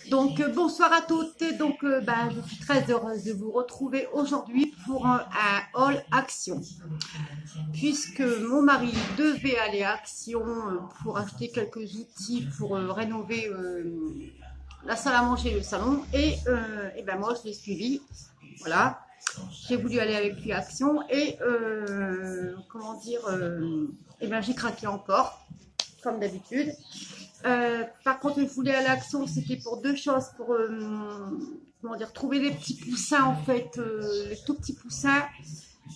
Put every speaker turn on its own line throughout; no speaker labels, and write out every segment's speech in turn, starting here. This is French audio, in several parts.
Donc bonsoir à toutes. Donc je suis très heureuse de vous retrouver aujourd'hui pour un haul action. Puisque mon mari devait aller à Action pour acheter quelques outils pour rénover la salle à manger et le salon. Et moi je l'ai suivi. Voilà. J'ai voulu aller avec lui à Action et j'ai craqué encore, comme d'habitude. Par contre, je voulais aller à l'Action, c'était pour deux choses, pour trouver des petits poussins en fait, les tout petits poussins.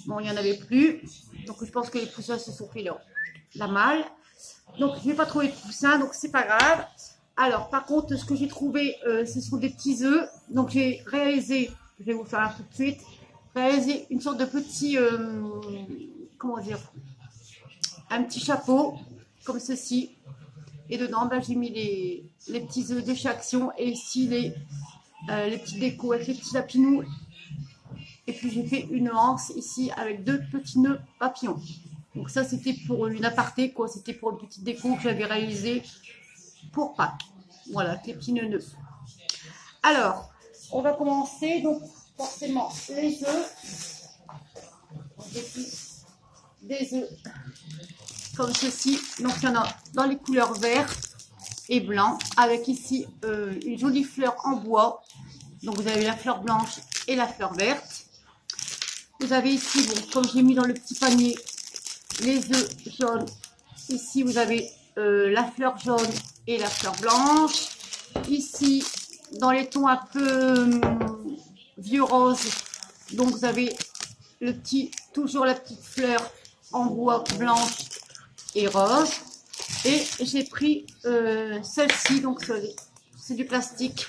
Bon, il n'y en avait plus, donc je pense que les poussins se sont fait la malle. Donc je n'ai pas trouvé de poussins, donc c'est pas grave. Alors par contre, ce que j'ai trouvé, ce sont des petits œufs. Donc j'ai réalisé, je vais vous faire un tout de suite, réalisé une sorte de petit, un petit chapeau comme ceci. Et dedans, j'ai mis les petits œufs de chez Action et ici les petits décos avec les petits lapinous. Et puis j'ai fait une anse ici avec deux petits nœuds papillons. Donc ça c'était pour une aparté, quoi. C'était pour une petite déco que j'avais réalisé pour Pâques. Voilà, avec les petits nœuds. Alors, on va commencer. Donc forcément les œufs. J'ai pris des œufs comme ceci. Donc il y en a dans les couleurs vert et blanc, avec ici une jolie fleur en bois. Donc vous avez la fleur blanche et la fleur verte. Vous avez ici, bon, comme j'ai mis dans le petit panier, les œufs jaunes. Ici vous avez la fleur jaune et la fleur blanche. Ici dans les tons un peu vieux rose, donc vous avez toujours la petite fleur en bois blanche et rose. Et j'ai pris celle-ci, donc c'est du plastique,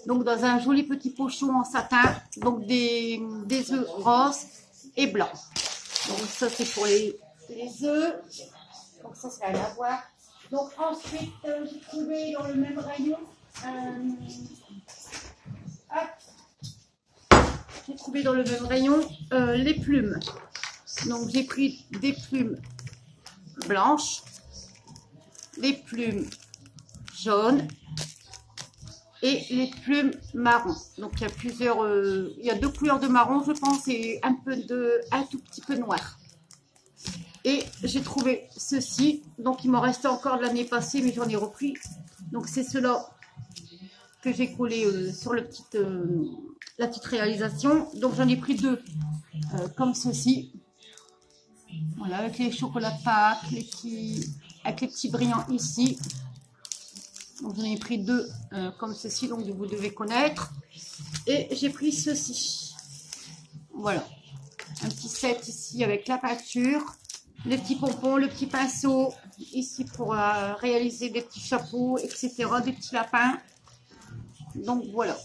donc dans un joli petit pochon en satin, donc des œufs roses et blancs. Donc ça c'est pour les œufs, donc ça c'est à voir. Donc ensuite j'ai trouvé dans le même rayon, les plumes. Donc j'ai pris des plumes blanches, les plumes jaunes et les plumes marron. Donc il y a plusieurs, il y a deux couleurs de marron je pense et un tout petit peu noir. Et j'ai trouvé ceci, donc il m'en restait encore de l'année passée mais j'en ai repris. Donc c'est cela que j'ai collé sur la petite réalisation. Donc j'en ai pris deux comme ceci. Voilà, avec les chocolats de Pâques, avec les petits brillants ici. Donc j'en ai pris deux comme ceci, donc vous devez connaître. Et j'ai pris ceci. Voilà, un petit set ici avec la peinture, les petits pompons, le petit pinceau ici pour réaliser des petits chapeaux, etc., des petits lapins. Donc voilà.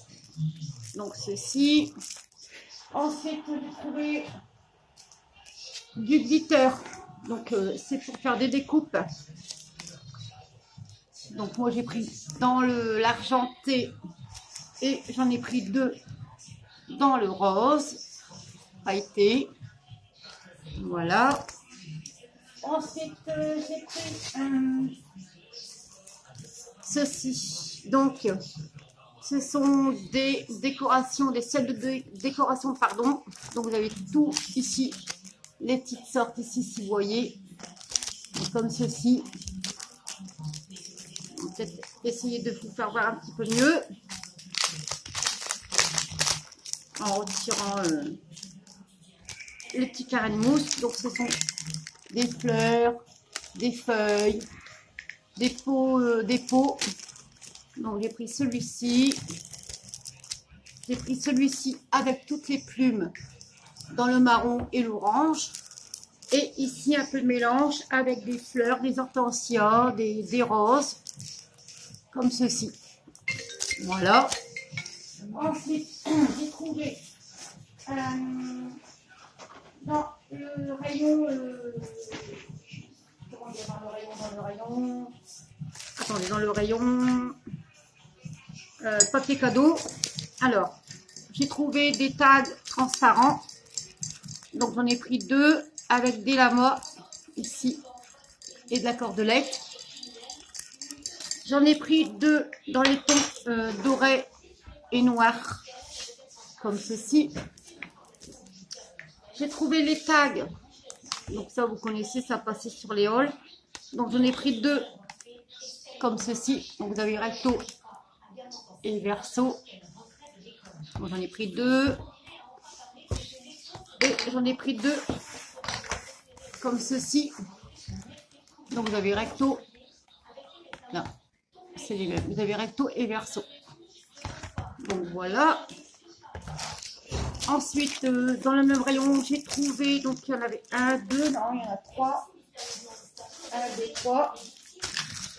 Donc ceci. Ensuite j'ai trouvé du glitter, donc c'est pour faire des découpes. Donc moi j'ai pris dans l'argenté et j'en ai pris deux dans le rose pailleté. Voilà. Ensuite j'ai pris ceci. Donc ce sont des décorations, des sets de décoration, pardon. Donc vous avez tout ici. Les petites sortes ici, si vous voyez, comme ceci. On va peut-être essayer de vous faire voir un petit peu mieux en retirant les petits carrés de mousse. Donc ce sont des fleurs, des feuilles, des pots. Donc j'ai pris celui-ci. J'ai pris celui-ci avec toutes les plumes dans le marron et l'orange, et ici un peu de mélange avec des fleurs, des hortensias, des roses, comme ceci. Voilà. Ensuite, j'ai trouvé dans le rayon, dans le rayon papier cadeau. Alors, j'ai trouvé des tags transparents. Donc j'en ai pris deux avec des lamas ici et de la cordelette. J'en ai pris 2 dans les tons doré et noir, comme ceci. J'ai trouvé les tags, donc ça vous connaissez, ça passait sur les hauls. Donc j'en ai pris 2 comme ceci. Donc vous avez recto et verso. J'en ai pris 2. Et j'en ai pris 2 comme ceci. Donc vous avez recto. Là, c'est les mêmes. Vous avez recto et verso. Donc voilà. Ensuite, dans le même rayon, j'ai trouvé, donc il y en avait 1, 2, non, il y en a 3. 1, 2, 3.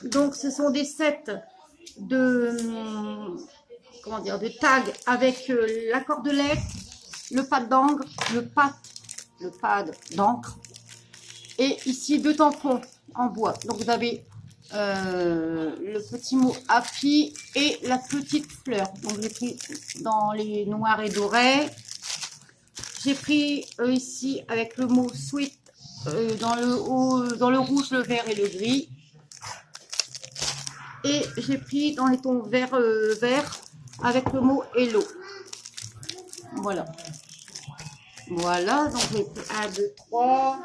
Donc ce sont des sets de, comment dire, de tags avec la cordelette, le pad d'encre, le pad d'encre. Et ici 2 tampons en bois. Donc vous avez le petit mot happy et la petite fleur. Donc j'ai pris dans les noirs et dorés. J'ai pris ici avec le mot sweet dans le haut, dans le rouge, le vert et le gris. Et j'ai pris dans les tons vert avec le mot hello. Voilà. Voilà, donc j'ai pris 1, 2, 3.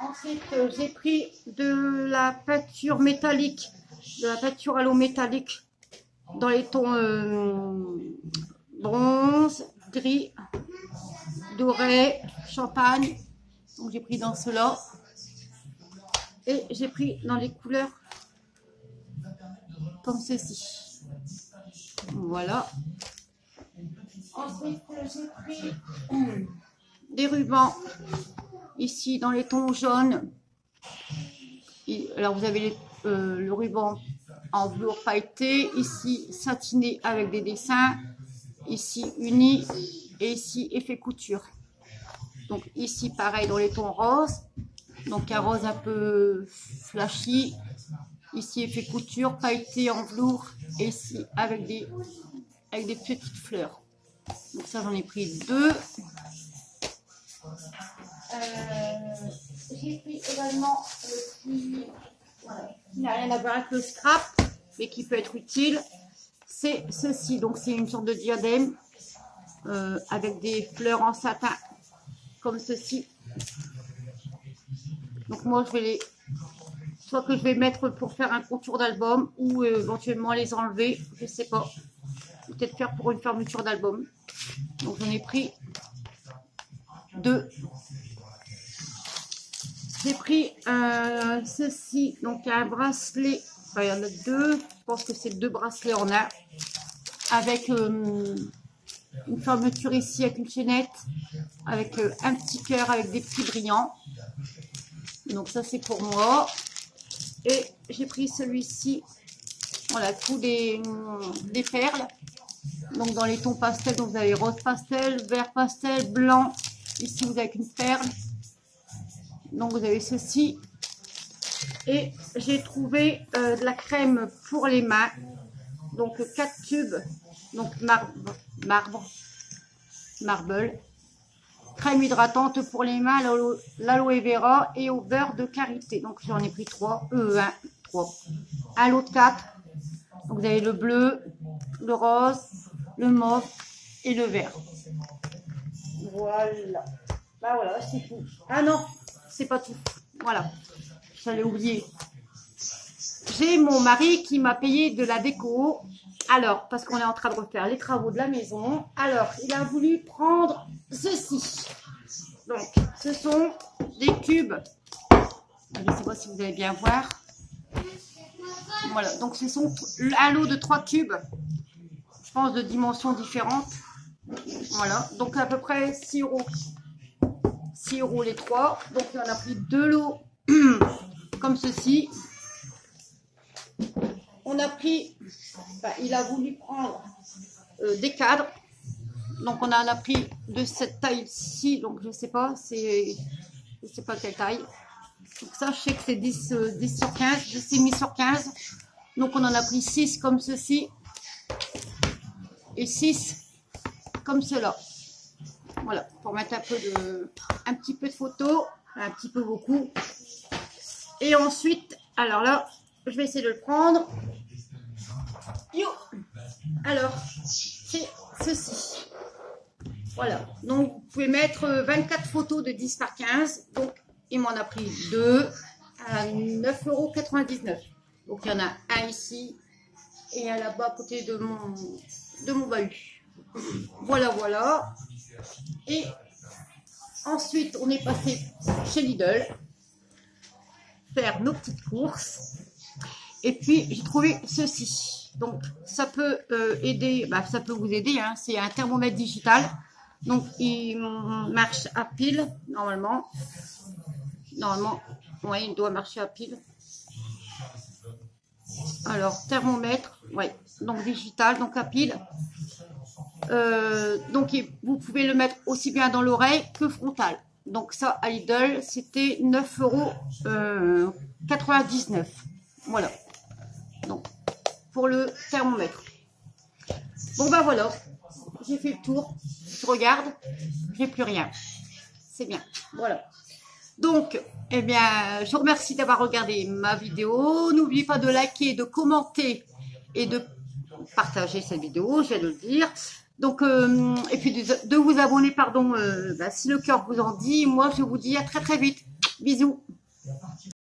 Ensuite, j'ai pris de la peinture métallique, de la peinture à l'eau métallique dans les tons bronze, gris, doré, champagne. Donc j'ai pris dans cela. Et j'ai pris dans les couleurs comme ceci. Voilà. Ensuite, j'ai pris des rubans ici dans les tons jaunes. Alors vous avez le ruban en velours pailleté, ici satiné avec des dessins, ici uni et ici effet couture. Donc ici pareil dans les tons roses, donc un rose un peu flashy, ici effet couture pailleté en velours et ici avec des petites fleurs. Donc ça j'en ai pris 2. J'ai pris également qui n'a rien à voir avec le scrap mais qui peut être utile, c'est ceci. Donc c'est une sorte de diadème avec des fleurs en satin comme ceci. Donc moi je vais les, soit que je vais mettre pour faire un contour d'album ou éventuellement les enlever, je sais pas, peut-être faire pour une fermeture d'album. Donc j'en ai pris 2. J'ai pris ceci, donc un bracelet, enfin, il y en a 2, je pense que c'est 2 bracelets en un, avec une fermeture ici avec une chaînette, avec un petit cœur avec des petits brillants. Donc ça c'est pour moi. Et j'ai pris celui-ci, voilà, tout des perles. Donc dans les tons pastels, donc vous avez rose pastel, vert pastel, blanc. Ici vous avez une perle. Donc vous avez ceci. Et j'ai trouvé de la crème pour les mains. Donc 4 tubes. Donc marble. Crème hydratante pour les mains, l'aloe vera et au beurre de karité. Donc j'en ai pris 3. Un lot de 4. Donc vous avez le bleu, le rose, le mauve et le vert. Voilà. Bah voilà, c'est tout. Ah non, c'est pas tout. Voilà. J'allais oublier. J'ai mon mari qui m'a payé de la déco. Alors, parce qu'on est en train de refaire les travaux de la maison. Alors, il a voulu prendre ceci. Donc, ce sont des cubes. Je ne sais pas si vous allez bien voir. Voilà, donc ce sont un lot de 3 cubes. Je pense de dimensions différentes. Voilà, donc à peu près 6 euros. 6 euros les 3. Donc, on a pris 2 lots comme ceci. On a pris, il a voulu prendre des cadres. Donc on en a pris de cette taille-ci. Donc je sais pas, je sais pas quelle taille. Donc ça, je sais que c'est 10 sur 15, 10,5 sur 15. Donc on en a pris 6 comme ceci. Et 6 comme cela. Voilà, pour mettre un petit peu de photos, un petit peu beaucoup. Et ensuite, alors là, je vais essayer de le prendre. Yo. Alors, c'est ceci. Voilà. Donc, vous pouvez mettre 24 photos de 10 par 15. Donc, il m'en a pris 2 à 9,99 €. Donc, il y en a un ici et un là-bas à côté de mon bahut. Voilà, voilà. Et ensuite, on est passé chez Lidl faire nos petites courses. Et puis, j'ai trouvé ceci. Donc, ça peut aider, ça peut vous aider. Hein. C'est un thermomètre digital. Donc, il marche à pile, normalement. Normalement, oui, il doit marcher à pile. Alors, thermomètre, ouais, donc digital, donc à pile. Donc, vous pouvez le mettre aussi bien dans l'oreille que frontal. Donc, ça, à Lidl, c'était 9,99 €. Voilà. Donc, pour le thermomètre. Bon, ben voilà. J'ai fait le tour. Je regarde. J'ai plus rien. C'est bien. Voilà. Donc, eh bien, je vous remercie d'avoir regardé ma vidéo. N'oubliez pas de liker, de commenter et de partager cette vidéo, je viens de le dire. Donc, et puis de vous abonner, pardon, si le cœur vous en dit. Moi, je vous dis à très très vite. Bisous.